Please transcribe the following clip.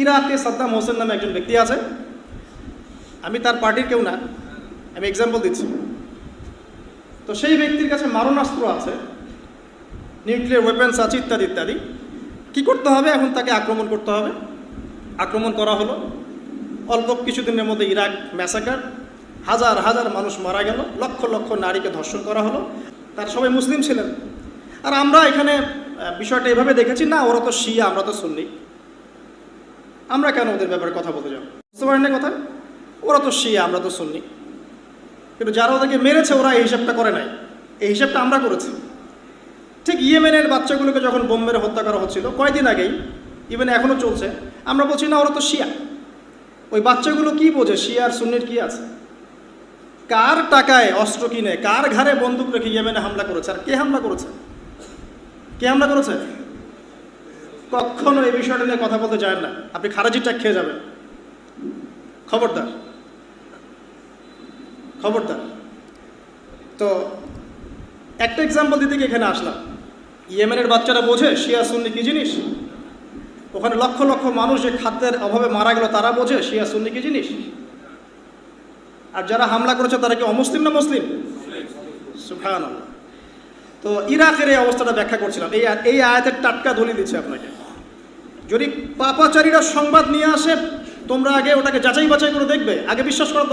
ইরাকে সাদ্দাম হোসেন নামে একজন ব্যক্তি আছে, আমি তার পার্টির কেউ না, আমি এক্সাম্পল দিচ্ছি। তো সেই ব্যক্তির কাছে মারণাস্ত্র আছে, নিউক্লিয়ার ওয়েপেন্স আছে, ইত্যাদি ইত্যাদি। কী করতে হবে? এখন তাকে আক্রমণ করতে হবে। আক্রমণ করা হলো, অল্প কিছুদিনের মধ্যে ইরাক ম্যাসাকার, হাজার হাজার মানুষ মারা গেল, লক্ষ লক্ষ নারীকে ধর্ষণ করা হলো। তার সবাই মুসলিম ছিলেন। আর আমরা এখানে বিষয়টা এভাবে দেখেছি, না ওরা তো শিয়া, আমরা তো সুন্নি, আমরা কেন ওদের ব্যাপারে কথা বলতে যাব? বুঝতে পারেন না কথা? ওরা তো শিয়া, আমরা তো সুন্নি। কিন্তু যারা ওদেরকে মেরেছে ওরা এই হিসাবটা করে নাই, এই হিসাবটা আমরা করেছি। ঠিক ইয়েমেনের বাচ্চাগুলোকে যখন বোম মেরে হত্যা করা হচ্ছিল কয়েকদিন আগেই, ইভেন এখনও চলছে, আমরা বলছি না ওরা তো শিয়া। ওই বাচ্চাগুলো কি বোঝে শিয়া আর সুন্নির কি আছে? কার টাকায় অস্ত্র কিনে, কার ঘাড়ে বন্দুক রেখে ইয়েমেনে হামলা করেছে? আর কে হামলা করেছে? কে হামলা করেছে? কখনো এই বিষয়টা নিয়ে কথা বলতে চান না, আপনি খারাজির টাক খেয়ে যাবেন। খবরদার, খবরদার। তো একটা এক্সাম্পল দিতে গিয়ে এখানে আসলাম। ইয়েমেনের বাচ্চারা বোঝে শিয়া সুন্নি কি জিনিস? ওখানে লক্ষ লক্ষ মানুষ যে খাদ্যের অভাবে মারা গেল তারা বোঝে শিয়া সুন্নি কি জিনিস? আর যারা হামলা করেছে তারা কি অমুসলিম না মুসলিম? সুবহানাল্লাহ। তো ইরাকের এই অবস্থাটা ব্যাখ্যা করছিলাম, এই আয়াতের টাটকা দলিল দিচ্ছে আপনাকে। যদি পাপাচারীরা সংবাদ নিয়ে আসে, তোমরা আগে ওটাকে যাচাই বাছাই করে দেখবে, আগে বিশ্বাস করা